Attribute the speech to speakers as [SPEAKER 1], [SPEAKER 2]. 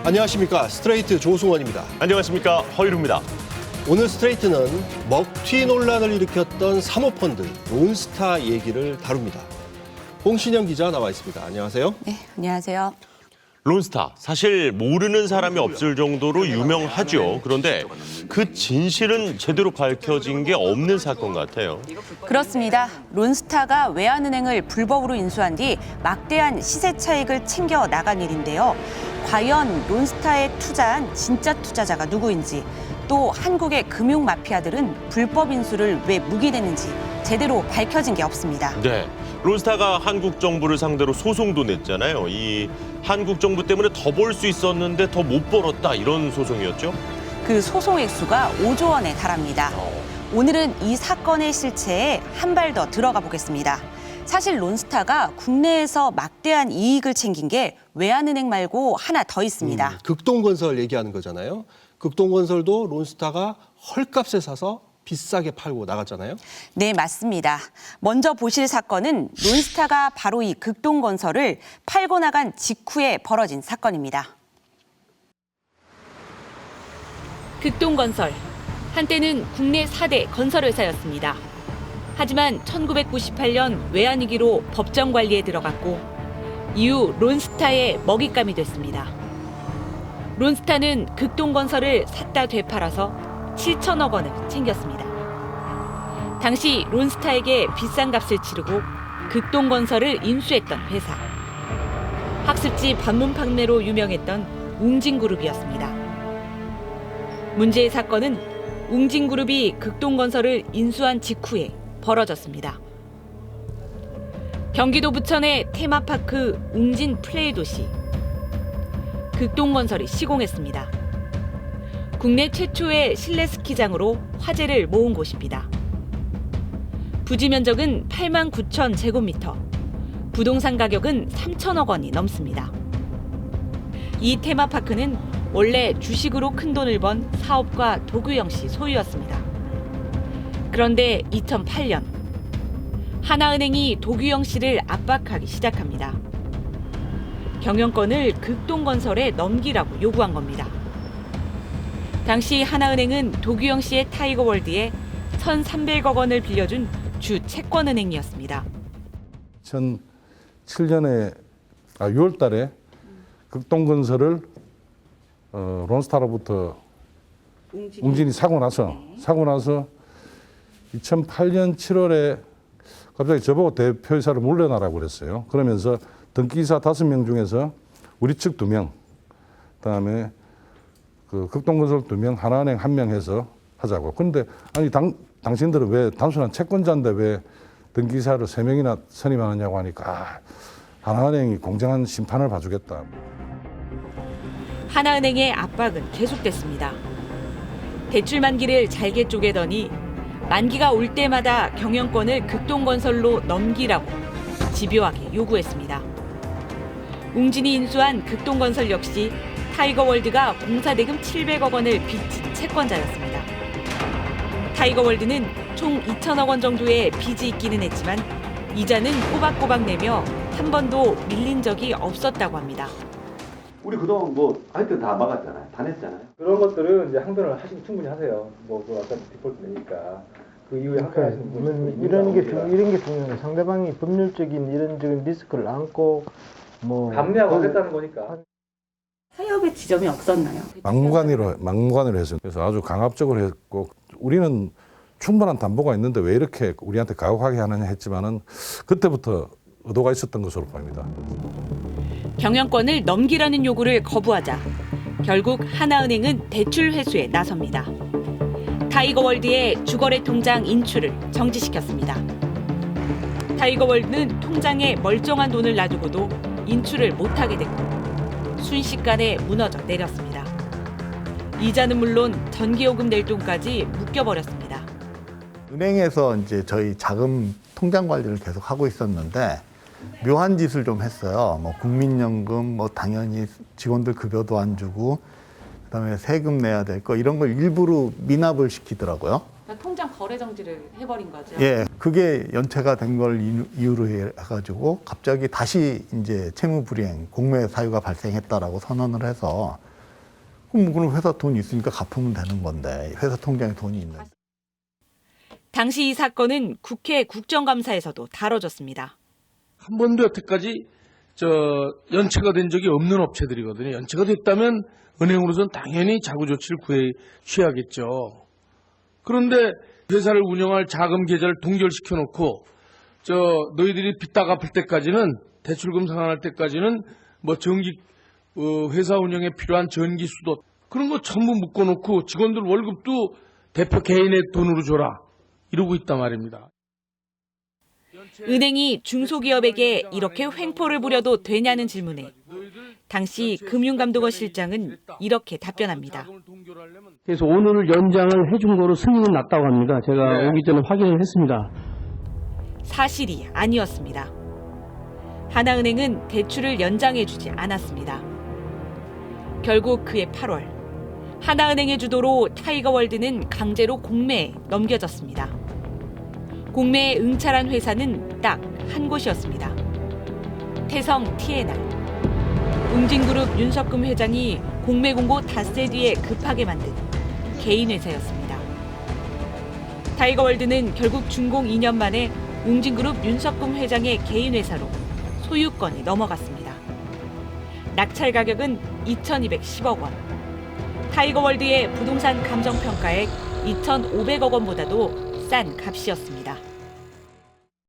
[SPEAKER 1] 안녕하십니까. 스트레이트 조승원입니다.
[SPEAKER 2] 안녕하십니까. 허유루입니다.
[SPEAKER 1] 오늘 스트레이트는 먹튀 논란을 일으켰던 사모펀드 론스타 얘기를 다룹니다. 홍신영 기자 나와 있습니다. 안녕하세요.
[SPEAKER 3] 네, 안녕하세요.
[SPEAKER 2] 론스타, 사실 모르는 사람이 없을 정도로 유명하죠. 그런데 그 진실은 제대로 밝혀진 게 없는 사건 같아요.
[SPEAKER 3] 그렇습니다. 론스타가 외환은행을 불법으로 인수한 뒤 막대한 시세 차익을 챙겨 나간 일인데요. 과연 론스타에 투자한 진짜 투자자가 누구인지, 또 한국의 금융 마피아들은 불법 인수를 왜 묵인했는지 제대로 밝혀진 게 없습니다.
[SPEAKER 2] 네, 론스타가 한국 정부를 상대로 소송도 냈잖아요. 이 한국 정부 때문에 더 벌 수 있었는데 더 못 벌었다, 이런 소송이었죠?
[SPEAKER 3] 그 소송 액수가 5조 원에 달합니다. 오늘은 이 사건의 실체에 한 발 더 들어가 보겠습니다. 사실 론스타가 국내에서 막대한 이익을 챙긴 게 외환은행 말고 하나 더 있습니다.
[SPEAKER 1] 극동건설 얘기하는 거잖아요. 극동건설도 론스타가 헐값에 사서 비싸게 팔고 나갔잖아요.
[SPEAKER 3] 네, 맞습니다. 먼저 보실 사건은 론스타가 바로 이 극동건설을 팔고 나간 직후에 벌어진 사건입니다. 극동건설, 한때는 국내 4대 건설회사였습니다. 하지만 1998년 외환위기로 법정 관리에 들어갔고 이후 론스타의 먹잇감이 됐습니다. 론스타는 극동건설을 샀다 되팔아서 7천억 원을 챙겼습니다. 당시 론스타에게 비싼 값을 치르고 극동건설을 인수했던 회사. 학습지 반문 판매로 유명했던 웅진그룹이었습니다. 문제의 사건은 웅진그룹이 극동건설을 인수한 직후에 벌어졌습니다. 경기도 부천의 테마파크 웅진 플레이도시. 극동건설이 시공했습니다. 국내 최초의 실내 스키장으로 화제를 모은 곳입니다. 부지 면적은 8만 9천 제곱미터, 부동산 가격은 3천억 원이 넘습니다. 이 테마파크는 원래 주식으로 큰돈을 번 사업가 도규영 씨 소유였습니다. 그런데 2008년 하나은행이 도규영 씨를 압박하기 시작합니다. 경영권을 극동건설에 넘기라고 요구한 겁니다. 당시 하나은행은 도규영 씨의 타이거월드에 1,300억 원을 빌려준 주 채권은행이었습니다.
[SPEAKER 4] 2007년에 6월 달에 극동건설을 론스타로부터 웅진이 사고 나서 2008년 7월에 갑자기 저보고 대표이사를 물러나라고 그랬어요. 그러면서 등기이사 5명 중에서 우리 측 2명, 그다음에 그 극동건설 2명, 하나은행 1명 해서 하자고. 그런데 아니 당신들은 왜 단순한 채권자인데 왜 등기이사를 3명이나 선임하느냐고 하니까 하나은행이 공정한 심판을 봐주겠다.
[SPEAKER 3] 하나은행의 압박은 계속됐습니다. 대출 만기를 잘게 쪼개더니 만기가 올 때마다 경영권을 극동건설로 넘기라고 집요하게 요구했습니다. 웅진이 인수한 극동건설 역시 타이거월드가 공사대금 700억 원을 빚진 채권자였습니다. 타이거월드는 총 2천억 원 정도의 빚이 있기는 했지만 이자는 꼬박꼬박 내며 한 번도 밀린 적이 없었다고 합니다.
[SPEAKER 5] 우리 그동안 뭐 하여튼 다 막았잖아요. 다 냈잖아요.
[SPEAKER 6] 그런 것들은 이제 항변을 하시면 충분히 하세요. 그 아까 디폴트 내니까 그 이후에 항변하시는 분이
[SPEAKER 7] 이런 게 중요해요. 상대방이 법률적인 이런 리스크를 안고 뭐
[SPEAKER 6] 감내하고 하겠다는 거니까.
[SPEAKER 3] 타협의 지점이 없었나요?
[SPEAKER 4] 막무가내로 해서 그래서 아주 강압적으로 했고 우리는 충분한 담보가 있는데 왜 이렇게 우리한테 가혹하게 하느냐 했지만은 그때부터 의도가 있었던 것으로 보입니다.
[SPEAKER 3] 경영권을 넘기라는 요구를 거부하자 결국 하나은행은 대출 회수에 나섭니다. 타이거월드의 주거래 통장 인출을 정지시켰습니다. 타이거월드는 통장에 멀쩡한 돈을 놔두고도 인출을 못하게 됐고 순식간에 무너져 내렸습니다. 이자는 물론 전기요금 낼 돈까지 묶여버렸습니다.
[SPEAKER 8] 은행에서 이제 저희 자금 통장 관리를 계속 하고 있었는데 묘한 짓을 좀 했어요. 뭐 국민연금, 뭐 당연히 직원들 급여도 안 주고, 그다음에 세금 내야 될 거 이런 걸 일부러 미납을 시키더라고요.
[SPEAKER 3] 그러니까 통장 거래 정지를 해버린 거죠.
[SPEAKER 8] 예, 그게 연체가 된 걸 이유로 해가지고 갑자기 다시 이제 채무불이행, 공매 사유가 발생했다라고 선언을 해서 그럼 회사 돈이 있으니까 갚으면 되는 건데 회사 통장에 돈이 있는데.
[SPEAKER 3] 당시 이 사건은 국회 국정감사에서도 다뤄졌습니다.
[SPEAKER 9] 한 번도 여태까지 연체가 된 적이 없는 업체들이거든요. 연체가 됐다면 은행으로서는 당연히 자구 조치를 취하겠죠. 그런데 회사를 운영할 자금 계좌를 동결시켜 놓고 너희들이 빚 다 갚을 때까지는 대출금 상환할 때까지는 뭐 회사 운영에 필요한 전기 수도 그런 거 전부 묶어 놓고 직원들 월급도 대표 개인의 돈으로 줘라 이러고 있단 말입니다.
[SPEAKER 3] 은행이 중소기업에게 이렇게 횡포를 부려도 되냐는 질문에 당시 금융감독원 실장은 이렇게 답변합니다.
[SPEAKER 10] 그래서 오늘 연장을 해준 거로 승인은 났다고 합니다. 제가 오기 전에 확인을 했습니다.
[SPEAKER 3] 사실이 아니었습니다. 하나은행은 대출을 연장해주지 않았습니다. 결국 그해 8월 하나은행의 주도로 타이거월드는 강제로 공매에 넘겨졌습니다. 공매에 응찰한 회사는 딱 한 곳이었습니다. 태성 T&R. 웅진그룹 윤석금 회장이 공매 공고 닷새 뒤에 급하게 만든 개인 회사였습니다. 타이거월드는 결국 준공 2년 만에 웅진그룹 윤석금 회장의 개인 회사로 소유권이 넘어갔습니다. 낙찰 가격은 2,210억 원. 타이거월드의 부동산 감정평가액 2,500억 원보다도 싼 값이었습니다.